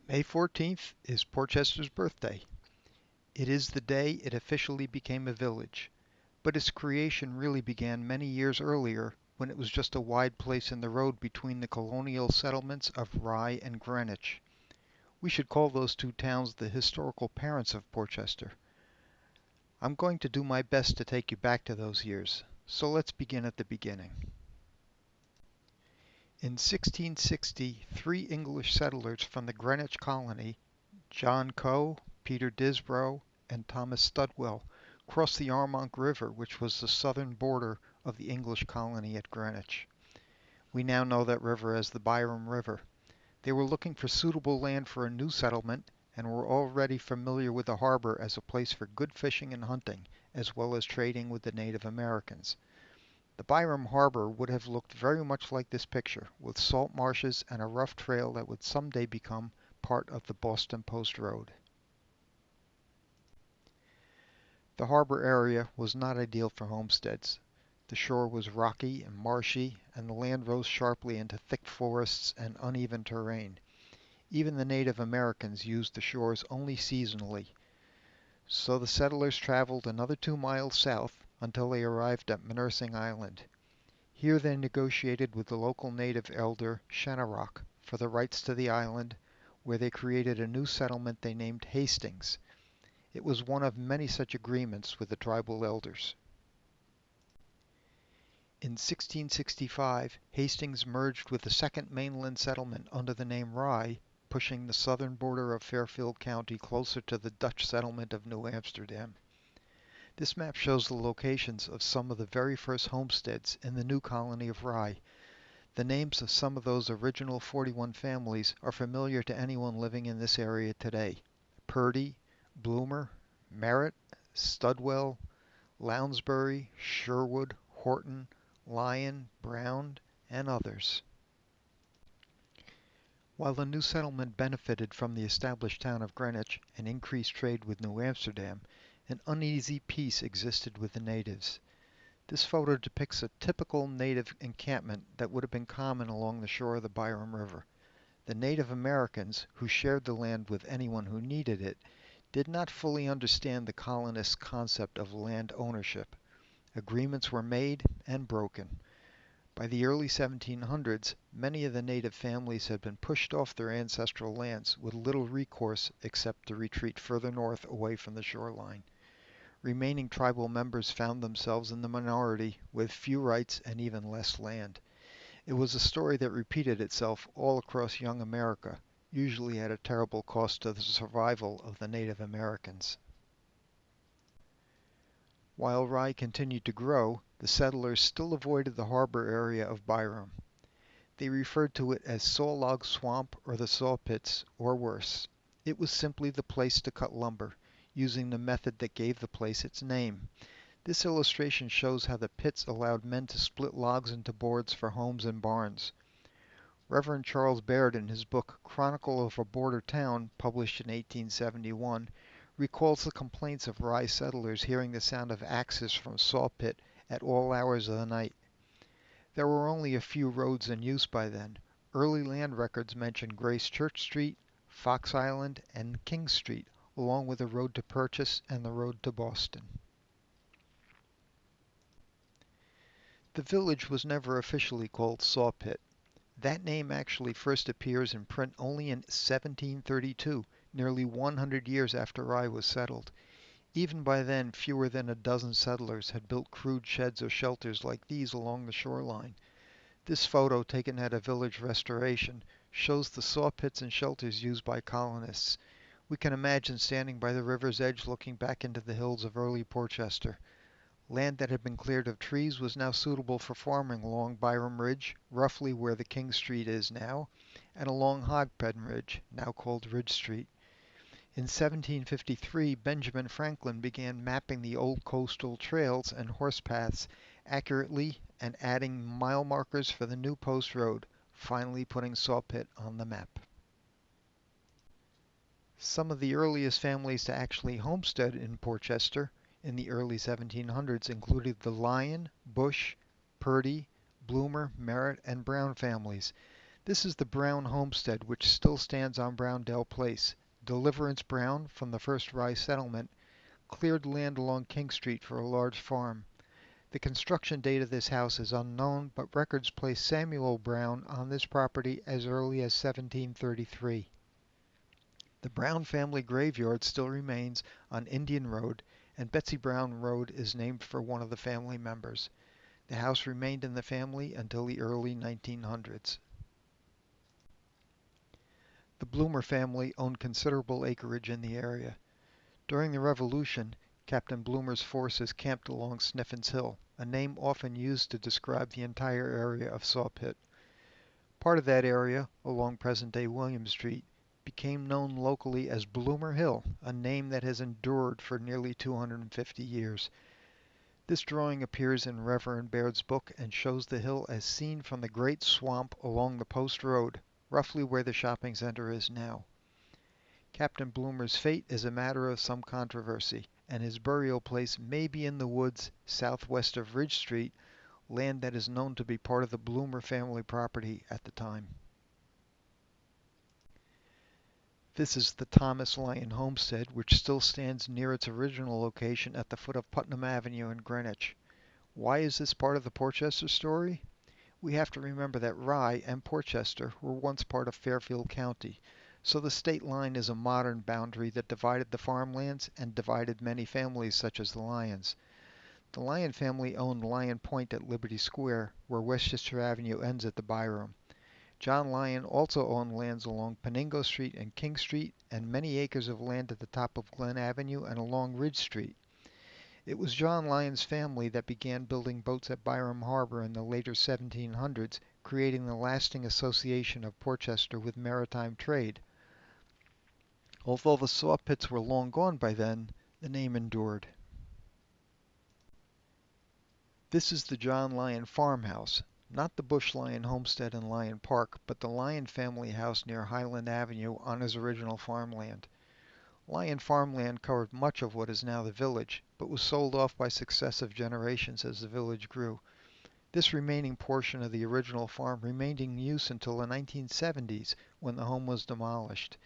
May 14th is Porchester's birthday. It is the day it officially became a village, but its creation really began many years earlier when it was just a wide place in the road between the colonial settlements of Rye and Greenwich. We should call those two towns the historical parents of Porchester. I'm going to do my best to take you back to those years, so let's begin at the beginning. In 1660, three English settlers from the Greenwich colony, John Coe, Peter Disbrowe, and Thomas Studwell, crossed the Armonk River, which was the southern border of the English colony at Greenwich. We now know that river as the Byram River. They were looking for suitable land for a new settlement and were already familiar with the harbor as a place for good fishing and hunting, as well as trading with the Native Americans. The Byram Harbor would have looked very much like this picture, with salt marshes and a rough trail that would someday become part of the Boston Post Road. The harbor area was not ideal for homesteads. The shore was rocky and marshy, and the land rose sharply into thick forests and uneven terrain. Even the Native Americans used the shores only seasonally, so the settlers traveled another 2 miles south until they arrived at Menursing Island. Here they negotiated with the local native elder Shenorock for the rights to the island, where they created a new settlement they named Hastings. It was one of many such agreements with the tribal elders. In 1665, Hastings merged with the second mainland settlement under the name Rye, pushing the southern border of Fairfield County closer to the Dutch settlement of New Amsterdam. This map shows the locations of some of the very first homesteads in the new colony of Rye. The names of some of those original 41 families are familiar to anyone living in this area today: Purdy, Bloomer, Merritt, Studwell, Lounsbury, Sherwood, Horton, Lyon, Brown, and others. While the new settlement benefited from the established town of Greenwich and increased trade with New Amsterdam, an uneasy peace existed with the natives. This photo depicts a typical native encampment that would have been common along the shore of the Byram River. The Native Americans, who shared the land with anyone who needed it, did not fully understand the colonists' concept of land ownership. Agreements were made and broken. By the early 1700s, many of the native families had been pushed off their ancestral lands with little recourse except to retreat further north away from the shoreline. Remaining tribal members found themselves in the minority with few rights and even less land. It was a story that repeated itself all across young America, usually at a terrible cost to the survival of the Native Americans. While Rye continued to grow, the settlers still avoided the harbor area of Byram. They referred to it as Saw Log Swamp or the Saw Pits, or worse. It was simply the place to cut lumber, using the method that gave the place its name. This illustration shows how the pits allowed men to split logs into boards for homes and barns. Reverend Charles Baird, in his book Chronicle of a Border Town, published in 1871, recalls the complaints of Rye settlers hearing the sound of axes from saw pit at all hours of the night. There were only a few roads in use by then. Early land records mention Grace Church Street, Fox Island, and King Street, along with the road to Purchase and the road to Boston. The village was never officially called Saw Pit. That name actually first appears in print only in 1732, nearly 100 years after Rye was settled. Even by then, fewer than a dozen settlers had built crude sheds or shelters like these along the shoreline. This photo, taken at a village restoration, shows the saw pits and shelters used by colonists. We can imagine standing by the river's edge looking back into the hills of early Porchester. Land that had been cleared of trees was now suitable for farming along Byram Ridge, roughly where the King Street is now, and along Hogpen Ridge, now called Ridge Street. In 1753, Benjamin Franklin began mapping the old coastal trails and horse paths accurately and adding mile markers for the new post road, finally putting Saw Pit on the map. Some of the earliest families to actually homestead in Porchester in the early 1700s included the Lyon, Bush, Purdy, Bloomer, Merritt, and Brown families. This is the Brown homestead which still stands on Browndale Place. Deliverance Brown, from the first Rye settlement, cleared land along King Street for a large farm. The construction date of this house is unknown, but records place Samuel Brown on this property as early as 1733. The Brown family graveyard still remains on Indian Road, and Betsy Brown Road is named for one of the family members. The house remained in the family until the early 1900s. The Bloomer family owned considerable acreage in the area. During the Revolution, Captain Bloomer's forces camped along Sniffin's Hill, a name often used to describe the entire area of Sawpit. Part of that area, along present-day William Street, became known locally as Bloomer Hill, a name that has endured for nearly 250 years. This drawing appears in Reverend Baird's book and shows the hill as seen from the great swamp along the Post Road, roughly where the shopping center is now. Captain Bloomer's fate is a matter of some controversy, and his burial place may be in the woods southwest of Ridge Street, land that is known to be part of the Bloomer family property at the time. This is the Thomas Lyon homestead, which still stands near its original location at the foot of Putnam Avenue in Greenwich. Why is this part of the Porchester story? We have to remember that Rye and Porchester were once part of Fairfield County, so the state line is a modern boundary that divided the farmlands and divided many families such as the Lyons. The Lyon family owned Lyon Point at Liberty Square, where Westchester Avenue ends at the Byrom. John Lyon also owned lands along Paningo Street and King Street, and many acres of land at the top of Glen Avenue and along Ridge Street. It was John Lyon's family that began building boats at Byrom Harbor in the later 1700s, creating the lasting association of Porchester with maritime trade. Although the saw pits were long gone by then, the name endured. This is the John Lyon farmhouse, not the Bush Lyon homestead in Lyon Park, but the Lyon family house near Highland Avenue on his original farmland. Lyon farmland covered much of what is now the village, but was sold off by successive generations as the village grew. This remaining portion of the original farm remained in use until the 1970s, when the home was demolished.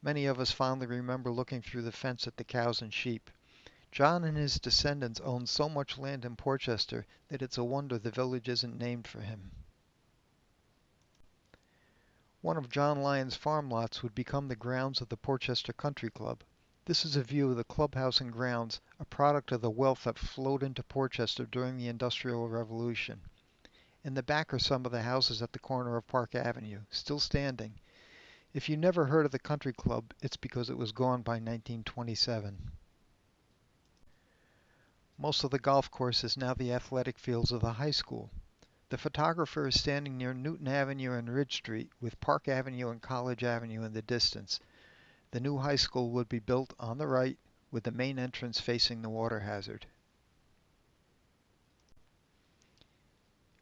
Many of us fondly remember looking through the fence at the cows and sheep. John and his descendants owned so much land in Porchester that it's a wonder the village isn't named for him. One of John Lyon's farm lots would become the grounds of the Porchester Country Club. This is a view of the clubhouse and grounds, a product of the wealth that flowed into Porchester during the Industrial Revolution. In the back are some of the houses at the corner of Park Avenue, still standing. If you never heard of the Country Club, it's because it was gone by 1927. Most of the golf course is now the athletic fields of the high school. The photographer is standing near Newton Avenue and Ridge Street, with Park Avenue and College Avenue in the distance. The new high school would be built on the right, with the main entrance facing the water hazard.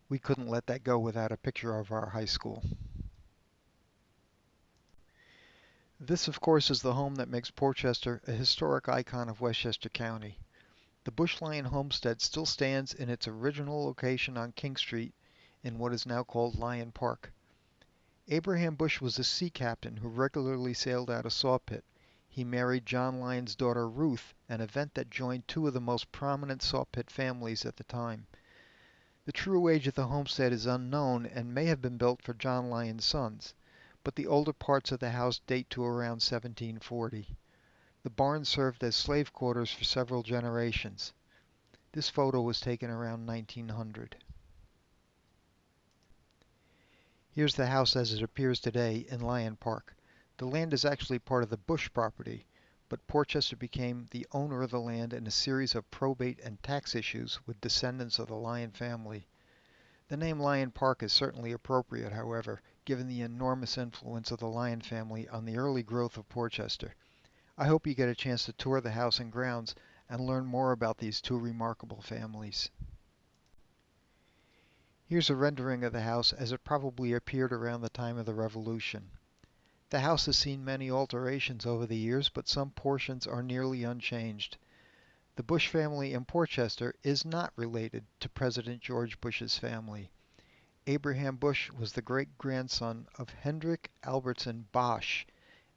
We couldn't let that go without a picture of our high school. This, of course, is the home that makes Porchester a historic icon of Westchester County. The Bush Lyon homestead still stands in its original location on King Street in what is now called Lyon Park. Abraham Bush was a sea captain who regularly sailed out of Sawpit. He married John Lyon's daughter Ruth, an event that joined two of the most prominent Sawpit families at the time. The true age of the homestead is unknown and may have been built for John Lyon's sons, but the older parts of the house date to around 1740. The barn served as slave quarters for several generations. This photo was taken around 1900. Here's the house as it appears today in Lyon Park. The land is actually part of the Bush property, but Porchester became the owner of the land in a series of probate and tax issues with descendants of the Lyon family. The name Lyon Park is certainly appropriate, however, given the enormous influence of the Lyon family on the early growth of Porchester. I hope you get a chance to tour the house and grounds and learn more about these two remarkable families. Here's a rendering of the house as it probably appeared around the time of the Revolution. The house has seen many alterations over the years, but some portions are nearly unchanged. The Bush family in Porchester is not related to President George Bush's family. Abraham Busch was the great-grandson of Hendrik Albertson Bosch,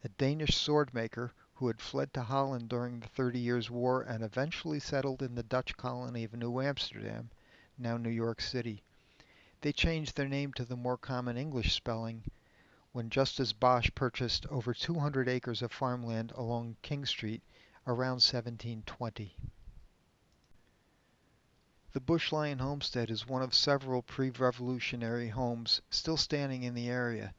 a Danish sword-maker who had fled to Holland during the 30 Years' War and eventually settled in the Dutch colony of New Amsterdam, now New York City. They changed their name to the more common English spelling when Justus Bosch purchased over 200 acres of farmland along King Street around 1720. The Bush Lyon homestead is one of several pre-Revolutionary homes still standing in the area.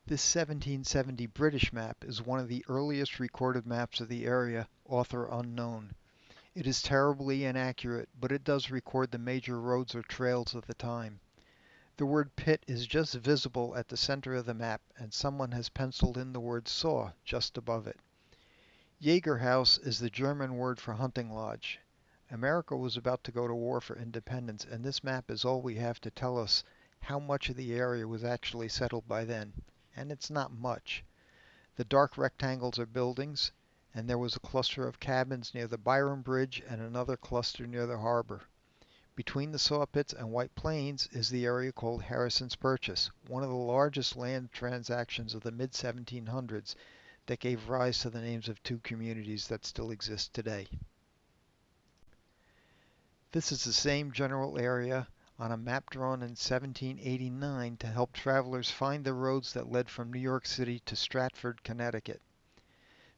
This 1770 British map is one of the earliest recorded maps of the area, author unknown. It is terribly inaccurate, but it does record the major roads or trails of the time. The word pit is just visible at the center of the map, and someone has penciled in the word saw just above it. Jägerhaus is the German word for hunting lodge. America was about to go to war for independence, and this map is all we have to tell us how much of the area was actually settled by then. And it's not much. The dark rectangles are buildings, and there was a cluster of cabins near the Byron Bridge and another cluster near the harbor. Between the saw pits and White Plains is the area called Harrison's Purchase, one of the largest land transactions of the mid-1700s that gave rise to the names of two communities that still exist today. This is the same general area on a map drawn in 1789 to help travelers find the roads that led from New York City to Stratford, Connecticut.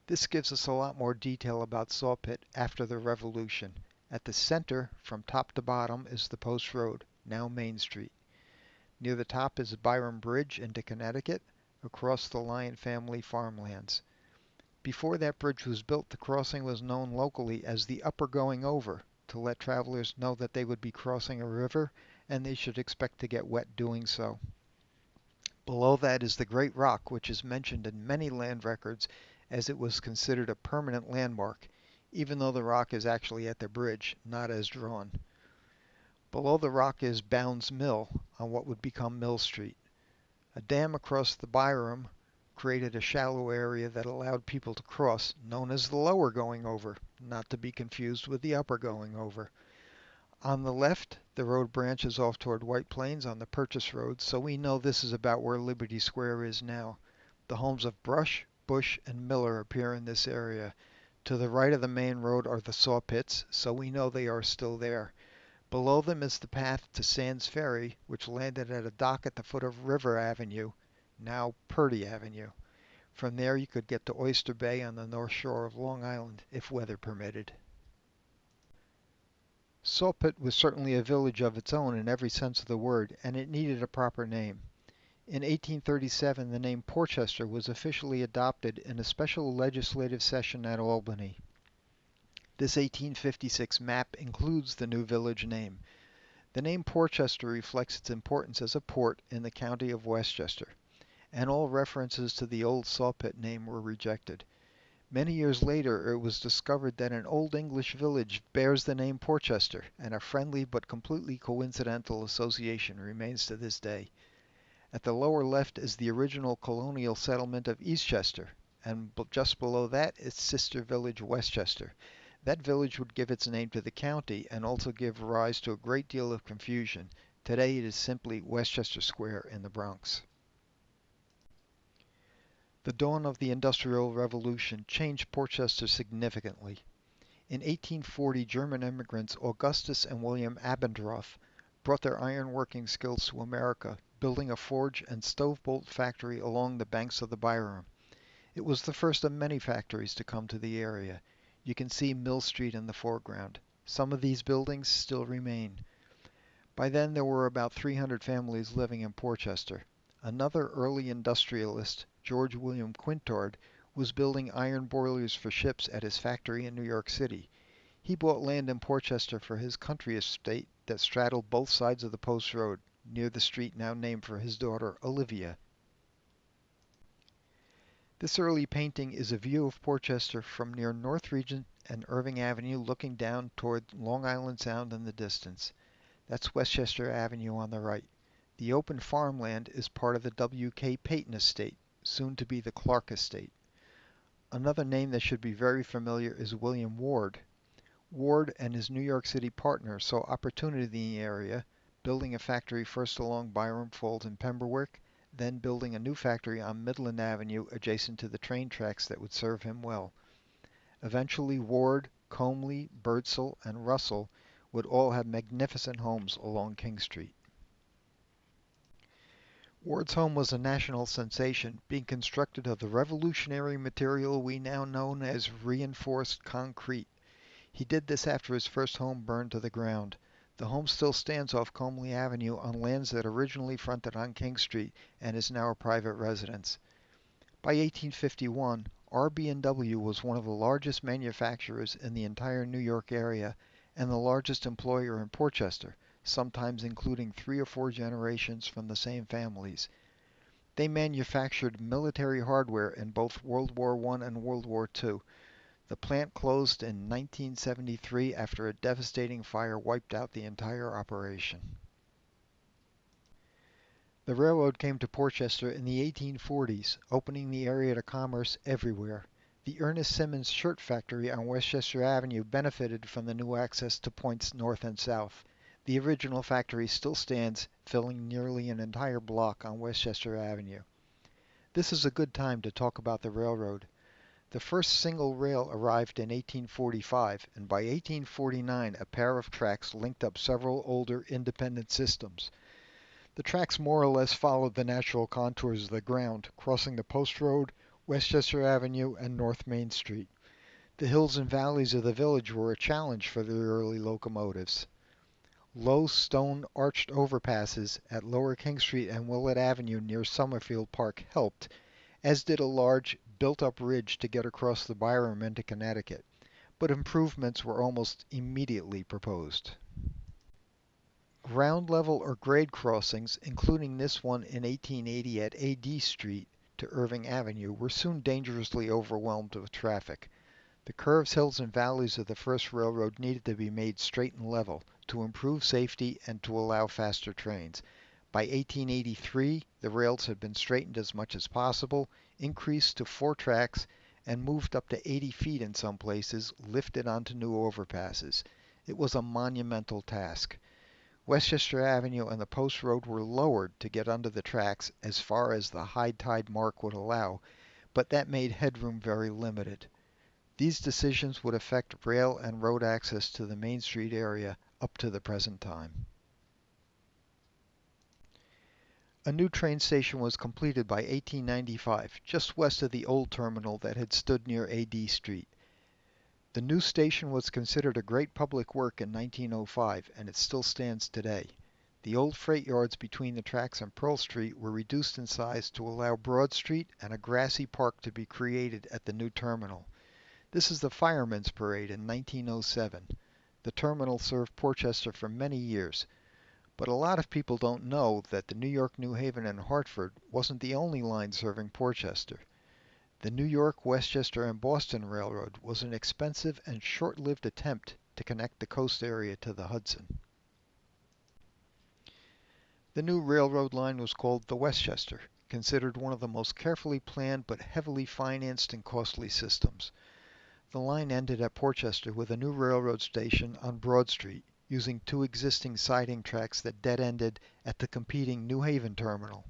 This gives us a lot more detail about Sawpit after the Revolution. At the center, from top to bottom, is the Post Road, now Main Street. Near the top is Byron Bridge into Connecticut, across the Lyon family farmlands. Before that bridge was built, the crossing was known locally as the Upper Going Over, to let travelers know that they would be crossing a river and they should expect to get wet doing so. Below that is the Great Rock, which is mentioned in many land records as it was considered a permanent landmark, even though the rock is actually at the bridge, not as drawn. Below the rock is Bounds Mill on what would become Mill Street. A dam across the Byram created a shallow area that allowed people to cross, known as the Lower Going Over, not to be confused with the Upper Going Over. On the left, the road branches off toward White Plains on the Purchase Road, so we know this is about where Liberty Square is now. The homes of Brush, Bush, and Miller appear in this area. To the right of the main road are the saw pits, so we know they are still there. Below them is the path to Sands Ferry, which landed at a dock at the foot of River Avenue, now Purdy Avenue. From there you could get to Oyster Bay on the north shore of Long Island, if weather permitted. Sawpit was certainly a village of its own in every sense of the word, and it needed a proper name. In 1837, the name Porchester was officially adopted in a special legislative session at Albany. This 1856 map includes the new village name. The name Porchester reflects its importance as a port in the county of Westchester, and all references to the old Sawpit name were rejected. Many years later, it was discovered that an Old English village bears the name Porchester, and a friendly but completely coincidental association remains to this day. At the lower left is the original colonial settlement of Eastchester, and just below that its sister village Westchester. That village would give its name to the county and also give rise to a great deal of confusion. Today it is simply Westchester Square in the Bronx. The dawn of the Industrial Revolution changed Porchester significantly. In 1840, German immigrants Augustus and William Abendroth brought their ironworking skills to America, building a forge and stove-bolt factory along the banks of the Byram. It was the first of many factories to come to the area. You can see Mill Street in the foreground. Some of these buildings still remain. By then there were about 300 families living in Porchester. Another early industrialist, George William Quintard, was building iron boilers for ships at his factory in New York City. He bought land in Porchester for his country estate that straddled both sides of the Post Road, near the street now named for his daughter Olivia. This early painting is a view of Porchester from near North Regent and Irving Avenue looking down toward Long Island Sound in the distance. That's Westchester Avenue on the right. The open farmland is part of the W.K. Peyton estate, soon to be the Clark estate. Another name that should be very familiar is William Ward. Ward and his New York City partner saw opportunity in the area, building a factory first along Byram Falls in Pemberwick, then building a new factory on Midland Avenue adjacent to the train tracks that would serve him well. Eventually Ward, Comely, Birdsall, and Russell would all have magnificent homes along King Street. Ward's home was a national sensation, being constructed of the revolutionary material we now know as reinforced concrete. He did this after his first home burned to the ground. The home still stands off Comely Avenue on lands that originally fronted on King Street and is now a private residence. By 1851, RB&W was one of the largest manufacturers in the entire New York area and the largest employer in Portchester, sometimes including 3 or 4 generations from the same families. They manufactured military hardware in both World War I and World War II. The plant closed in 1973 after a devastating fire wiped out the entire operation. The railroad came to Portchester in the 1840s, opening the area to commerce everywhere. The Ernest Simmons shirt factory on Westchester Avenue benefited from the new access to points north and south. The original factory still stands, filling nearly an entire block on Westchester Avenue. This is a good time to talk about the railroad. The first single rail arrived in 1845, and by 1849 a pair of tracks linked up several older independent systems. The tracks more or less followed the natural contours of the ground, crossing the Post Road, Westchester Avenue, and North Main Street. The hills and valleys of the village were a challenge for the early locomotives. Low stone arched overpasses at Lower King Street and Willett Avenue near Summerfield Park helped, as did a large built-up ridge to get across the Byram into Connecticut, but improvements were almost immediately proposed. Ground level or grade crossings, including this one in 1880 at A.D. Street to Irving Avenue, were soon dangerously overwhelmed with traffic. The curves, hills, and valleys of the first railroad needed to be made straight and level to improve safety and to allow faster trains. By 1883, the rails had been straightened as much as possible, increased to 4 tracks, and moved up to 80 feet in some places, lifted onto new overpasses. It was a monumental task. Westchester Avenue and the Post Road were lowered to get under the tracks as far as the high tide mark would allow, but that made headroom very limited. These decisions would affect rail and road access to the Main Street area up to the present time. A new train station was completed by 1895, just west of the old terminal that had stood near A.D. Street. The new station was considered a great public work in 1905, and it still stands today. The old freight yards between the tracks and Pearl Street were reduced in size to allow Broad Street and a grassy park to be created at the new terminal. This is the Firemen's Parade in 1907. The terminal served Portchester for many years, but a lot of people don't know that the New York, New Haven, and Hartford wasn't the only line serving Portchester. The New York, Westchester, and Boston Railroad was an expensive and short-lived attempt to connect the coast area to the Hudson. The new railroad line was called the Westchester, considered one of the most carefully planned but heavily financed and costly systems. The line ended at Portchester with a new railroad station on Broad Street, using 2 existing siding tracks that dead-ended at the competing New Haven terminal.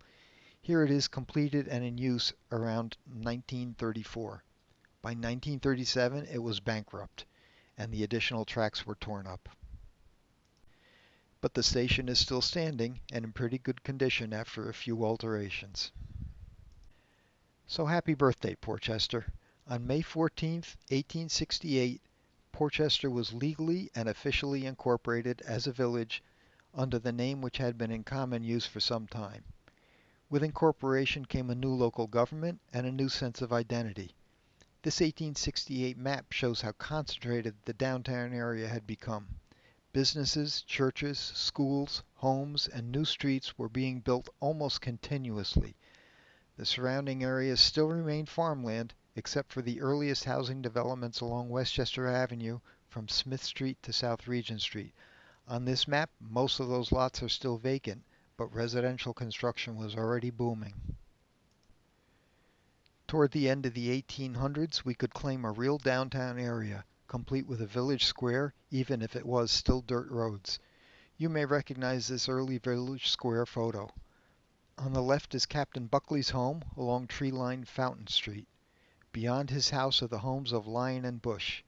Here it is completed and in use around 1934. By 1937 it was bankrupt, and the additional tracks were torn up. But the station is still standing and in pretty good condition after a few alterations. So happy birthday, Portchester. On May 14, 1868, Portchester was legally and officially incorporated as a village under the name which had been in common use for some time. With incorporation came a new local government and a new sense of identity. This 1868 map shows how concentrated the downtown area had become. Businesses, churches, schools, homes, and new streets were being built almost continuously. The surrounding areas still remain farmland, except for the earliest housing developments along Westchester Avenue from Smith Street to South Regent Street. On this map, most of those lots are still vacant, but residential construction was already booming. Toward the end of the 1800s, we could claim a real downtown area, complete with a village square, even if it was still dirt roads. You may recognize this early village square photo. On the left is Captain Buckley's home along tree-lined Fountain Street. Beyond his house are the homes of Lyon and Bush.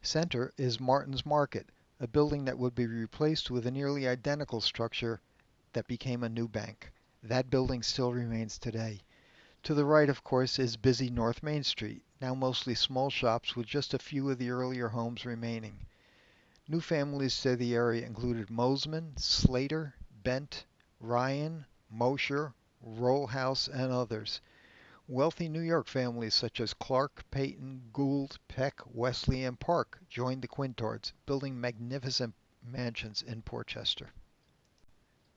Center is Martin's Market, a building that would be replaced with a nearly identical structure that became a new bank. That building still remains today. To the right, of course, is busy North Main Street, now mostly small shops with just a few of the earlier homes remaining. New families to the area included Mosman, Slater, Bent, Ryan, Mosher, Rollhouse, and others. Wealthy New York families such as Clark, Peyton, Gould, Peck, Wesley, and Park joined the Quintards, building magnificent mansions in Portchester.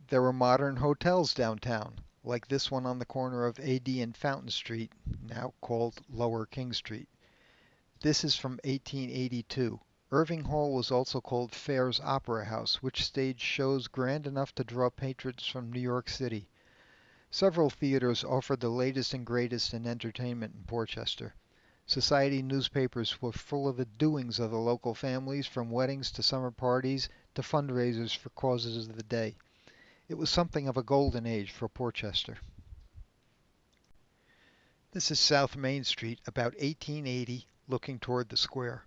There were modern hotels downtown, like this one on the corner of AD and Fountain Street, now called Lower King Street. This is from 1882. Irving Hall was also called Fair's Opera House, which staged shows grand enough to draw patrons from New York City. Several theaters offered the latest and greatest in entertainment in Portchester. Society newspapers were full of the doings of the local families, from weddings to summer parties to fundraisers for causes of the day. It was something of a golden age for Portchester. This is South Main Street, about 1880, looking toward the square.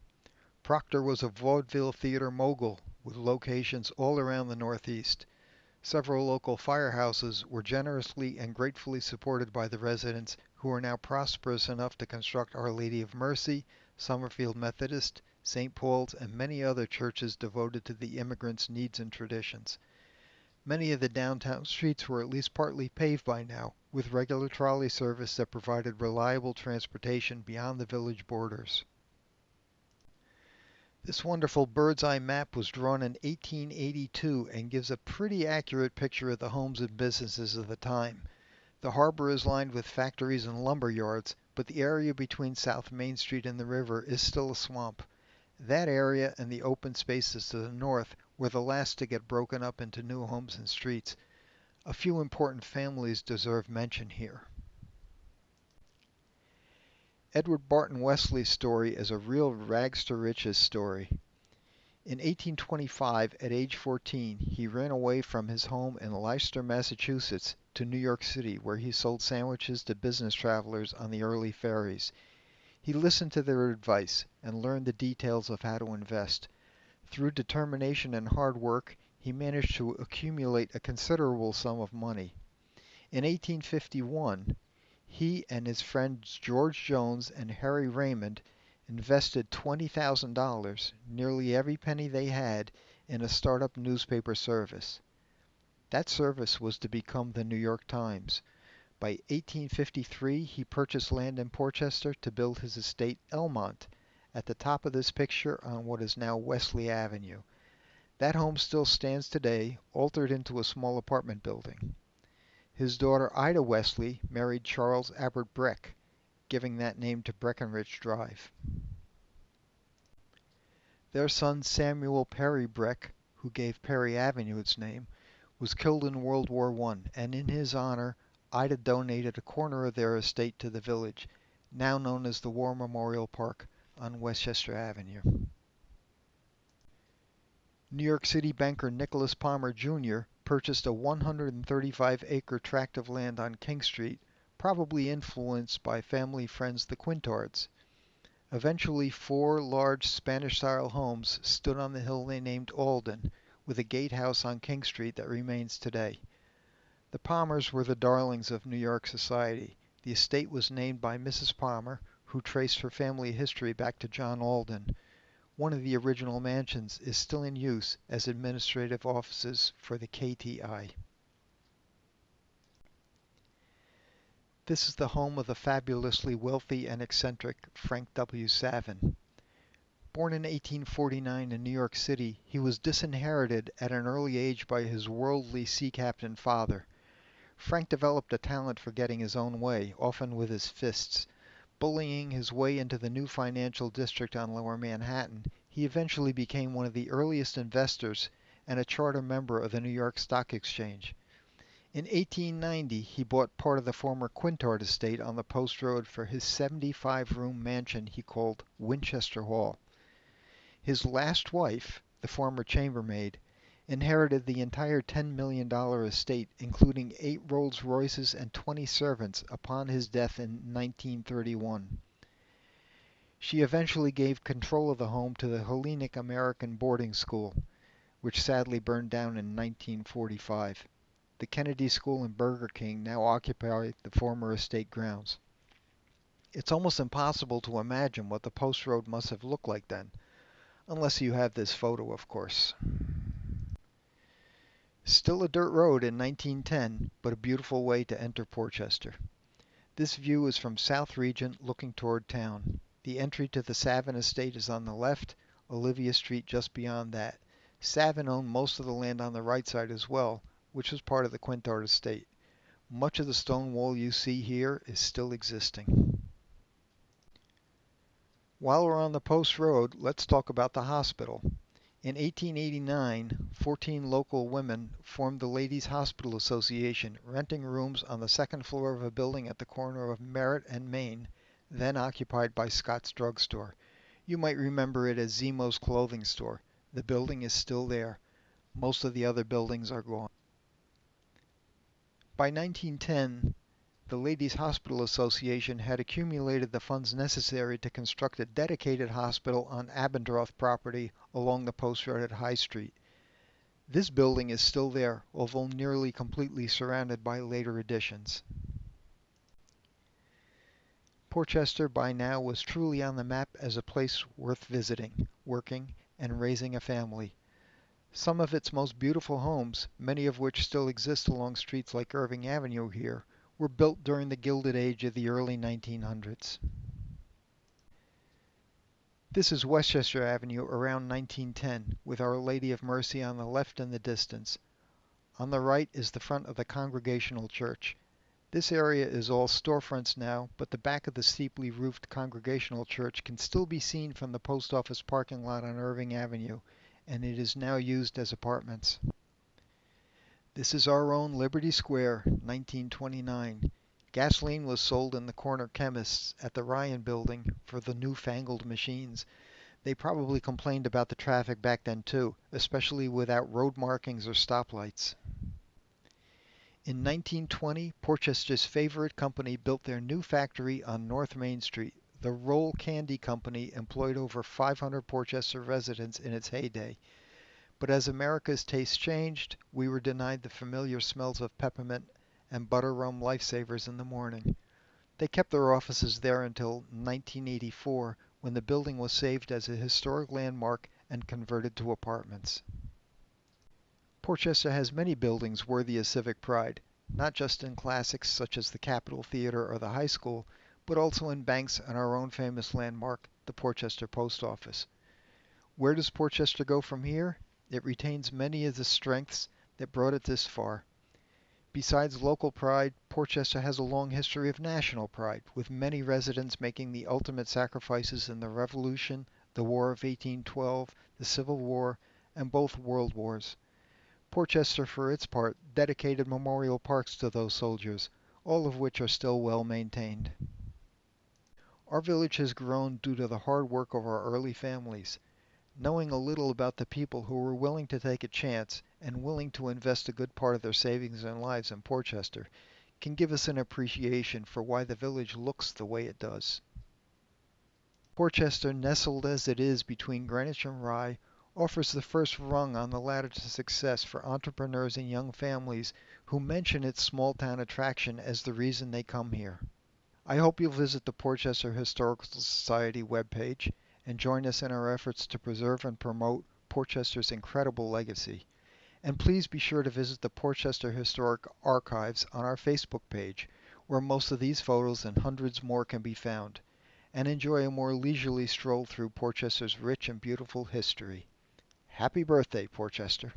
Proctor was a vaudeville theater mogul with locations all around the Northeast. Several local firehouses were generously and gratefully supported by the residents, who are now prosperous enough to construct Our Lady of Mercy, Summerfield Methodist, St. Paul's, and many other churches devoted to the immigrants' needs and traditions. Many of the downtown streets were at least partly paved by now, with regular trolley service that provided reliable transportation beyond the village borders. This wonderful bird's eye map was drawn in 1882 and gives a pretty accurate picture of the homes and businesses of the time. The harbor is lined with factories and lumber yards, but the area between South Main Street and the river is still a swamp. That area and the open spaces to the north were the last to get broken up into new homes and streets. A few important families deserve mention here. Edward Barton Wesley's story is a real rags to riches story. In 1825, at age 14, he ran away from his home in Leicester, Massachusetts, to New York City, where he sold sandwiches to business travelers on the early ferries. He listened to their advice and learned the details of how to invest. Through determination and hard work, he managed to accumulate a considerable sum of money. In 1851, he and his friends George Jones and Harry Raymond invested $20,000, nearly every penny they had, in a startup newspaper service. That service was to become the New York Times. By 1853, he purchased land in Portchester to build his estate Elmont, at the top of this picture on what is now Wesley Avenue. That home still stands today, altered into a small apartment building. His daughter Ida Wesley married Charles Albert Breck, giving that name to Breckenridge Drive. Their son Samuel Perry Breck, who gave Perry Avenue its name, was killed in World War I, and in his honor, Ida donated a corner of their estate to the village, now known as the War Memorial Park on Westchester Avenue. New York City banker Nicholas Palmer, Jr. purchased a 135-acre tract of land on King Street, probably influenced by family friends the Quintards. Eventually, 4 large Spanish-style homes stood on the hill they named Alden, with a gatehouse on King Street that remains today. The Palmers were the darlings of New York society. The estate was named by Mrs. Palmer, who traced her family history back to John Alden. One of the original mansions is still in use as administrative offices for the KTI. This is the home of the fabulously wealthy and eccentric Frank W. Savin. Born in 1849 in New York City, he was disinherited at an early age by his worldly sea captain father. Frank developed a talent for getting his own way, often with his fists. Bullying his way into the new financial district on Lower Manhattan, he eventually became one of the earliest investors and a charter member of the New York Stock Exchange. In 1890, he bought part of the former Quintard estate on the Post Road for his 75-room mansion he called Winchester Hall. His last wife, the former chambermaid, inherited the entire $10 million estate, including 8 Rolls-Royces and 20 servants, upon his death in 1931. She eventually gave control of the home to the Hellenic American Boarding School, which sadly burned down in 1945. The Kennedy School and Burger King now occupy the former estate grounds. It's almost impossible to imagine what the post road must have looked like then, unless you have this photo, of course. Still a dirt road in 1910, but a beautiful way to enter Portchester. This view is from South Regent looking toward town. The entry to the Savin estate is on the left, Olivia Street just beyond that. Savin owned most of the land on the right side as well, which was part of the Quintard estate. Much of the stone wall you see here is still existing. While we're on the post road, let's talk about the hospital. In 1889, 14 local women formed the Ladies' Hospital Association, renting rooms on the second floor of a building at the corner of Merritt and Main, then occupied by Scott's Drug Store. You might remember it as Zemo's Clothing Store. The building is still there. Most of the other buildings are gone. By 1910, the Ladies' Hospital Association had accumulated the funds necessary to construct a dedicated hospital on Abendroth property along the post road at High Street. This building is still there, although nearly completely surrounded by later additions. Portchester by now was truly on the map as a place worth visiting, working, and raising a family. Some of its most beautiful homes, many of which still exist along streets like Irving Avenue here, were built during the Gilded Age of the early 1900s. This is Westchester Avenue around 1910, with Our Lady of Mercy on the left in the distance. On the right is the front of the Congregational Church. This area is all storefronts now, but the back of the steeply roofed Congregational Church can still be seen from the post office parking lot on Irving Avenue, and it is now used as apartments. This is our own Liberty Square, 1929. Gasoline was sold in the corner chemists at the Ryan Building for the newfangled machines. They probably complained about the traffic back then too, especially without road markings or stoplights. In 1920, Portchester's favorite company built their new factory on North Main Street. The Roll Candy Company employed over 500 Portchester residents in its heyday. But as America's tastes changed, we were denied the familiar smells of peppermint and butter rum lifesavers in the morning. They kept their offices there until 1984, when the building was saved as a historic landmark and converted to apartments. Portchester has many buildings worthy of civic pride, not just in classics such as the Capitol Theater or the high school, but also in banks and our own famous landmark, the Portchester Post Office. Where does Portchester go from here? It retains many of the strengths that brought it this far. Besides local pride, Portchester has a long history of national pride, with many residents making the ultimate sacrifices in the Revolution, the War of 1812, the Civil War, and both World Wars. Portchester, for its part, dedicated memorial parks to those soldiers, all of which are still well maintained. Our village has grown due to the hard work of our early families. Knowing a little about the people who were willing to take a chance and willing to invest a good part of their savings and lives in Portchester can give us an appreciation for why the village looks the way it does. Portchester, nestled as it is between Greenwich and Rye, offers the first rung on the ladder to success for entrepreneurs and young families who mention its small-town attraction as the reason they come here. I hope you'll visit the Portchester Historical Society webpage and join us in our efforts to preserve and promote Portchester's incredible legacy. And please be sure to visit the Portchester Historic Archives on our Facebook page, where most of these photos and hundreds more can be found, and enjoy a more leisurely stroll through Portchester's rich and beautiful history. Happy birthday, Portchester!